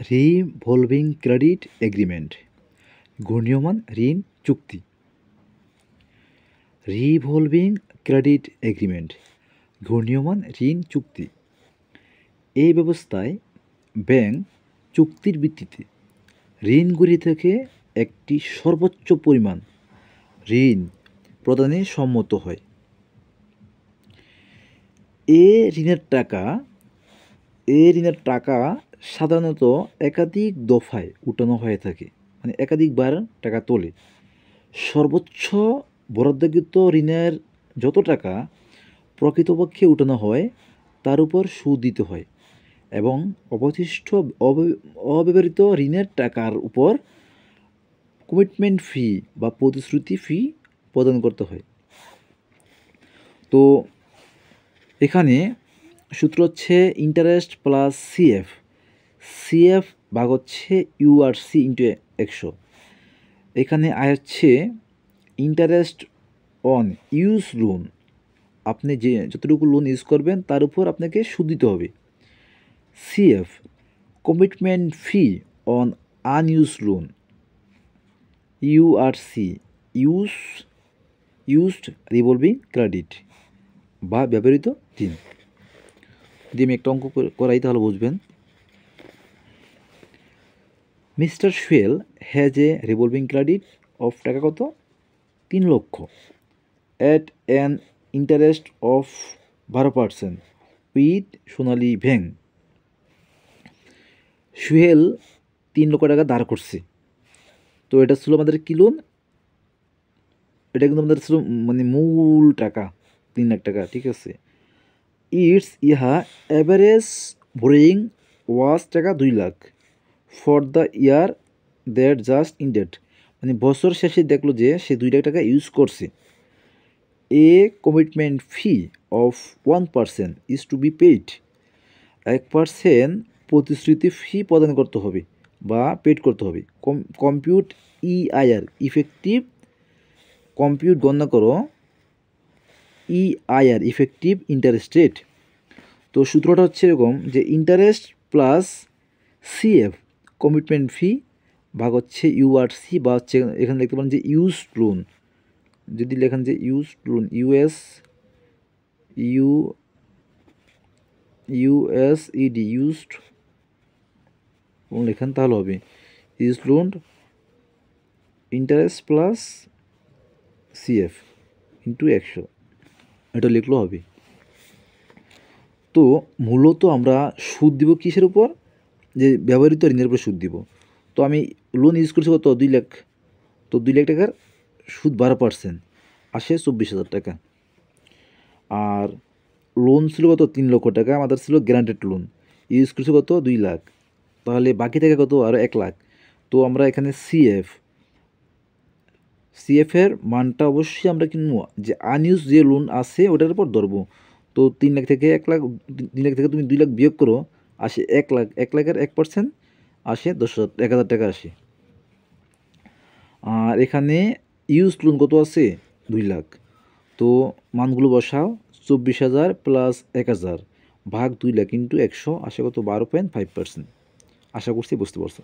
Revolving credit agreement, ঘূর্ণীয়মান ঋণ চুক্তি। Revolving credit agreement, ঘূর্ণীয়মান ঋণ চুক্তি। এই ব্যবস্থায় ব্যাংক চুক্তির ভিত্তিতে ঋণগুলি থেকে একটি সর্বোচ্চ পরিমাণ ঋণ প্রদানে সম্মত হয়। এ ঋণের টাকা সাধারণত একাধিক দফায় উঠানো হয়ে থাকে, মানে একাধিকবার টাকা তোলে। সর্বোচ্চ বরাদ্দকৃত ঋণের যত টাকা প্রকৃতপক্ষে উঠানো হয় তার উপর সুদ দিতে হয় এবং অবশিষ্ট অব্যবহৃত ঋণের টাকার উপর কমিটমেন্ট ফি বা প্রতিশ্রুতি ফি প্রদান করতে হয়। তো এখানে সূত্র হচ্ছে ইন্টারেস্ট প্লাস সিএফ ভাগ হচ্ছে ইউআরসি ইন্টু 100। এখানে আয় হচ্ছে ইন্টারেস্ট অন ইউজ লোন, আপনি যে যতটুকু লোন ইউজ করবেন তার উপর আপনাকে সুদ দিতে হবে। CF commitment fee on আনইউজ loan. URC used revolving credit বা ব্যবহৃত ঋণ। যদি আমি একটা অঙ্ক করাই তাহলে বুঝবেন। Mister Suyel has a revolving credit of taka কত 3 lakh at an interest of 12% with Sonali bank. Suhel 3 lakh টাকা ধার করছে। তো এটা ছিল আমাদের কি লোন, এটা কিন্তু আমাদের ছিল মানে মূল টাকা 3 লাখ টাকা, ঠিক আছে। অ্যাভারেজ বোরিং ওয়াজ টাকা 2 lakh for the year that just ended, মানে বছর শেষে দেখলো যে সে 2 লাখ টাকা ইউজ করছে। A commitment fee of 1% is to be paid, 1% প্রতিশ্রুতি ফি প্রদান করতে হবে বা পেড করতে হবে। কম্পিউট ইআইআর ইফেক্টিভ, কম্পিউট গণনা করো ইআইআর ইফেক্টিভ ইন্টারেস্ট রেট। তো সূত্রটা হচ্ছে এরকম যে ইন্টারেস্ট প্লাস সিএফ কমিটমেন্ট ফি ভাগ হচ্ছে ইউআরসি বা হচ্ছে এখানে দেখতে পারেন যে ইউজ লোন, যদি লেখেন যে ইউজ লোন ইউএসইডি ইউজড লোন লেখেন তাহলে হবে use loan interest plus CF into 100, এটা লিখলেও হবে। তো মূলত আমরা সুদ দিব কিসের উপর, যে ব্যবহৃত ঋণের উপর সুদ দিব। তো আমি লোন ইউজ করছি কত 2 লাখ, তো 2 লাখ টাকার সুদ 12% আসে 24,000 টাকা। আর লোন ছিল কত 3 লক্ষ টাকা, আমাদের ছিল গ্যারান্টেড লোন, ইউজ করছি কত 2 লাখ, তাহলে বাকি টাকা কত আরও 1 লাখ। তো আমরা এখানে সিএফের মানটা অবশ্যই আমরা কিনবো যে আনইউজ যে লোন আছে ওটার উপর ধরবো। তো 3 লাখ থেকে 1 লাখ, 3 লাখ থেকে তুমি 2 লাখ বিয়োগ করো, আসে 1 লাখ, 1 লাখের 1% আসে 1,000 টাকা আসে। আর এখানে ইউজ লোন কত আছে 2 লাখ, তো মানগুলো বসাও 24,000 প্লাস 1,000 ভাগ 2 লাখ ইন্টু 100 আসে কত 12.5%। আশা করছি বুঝতে পারছো।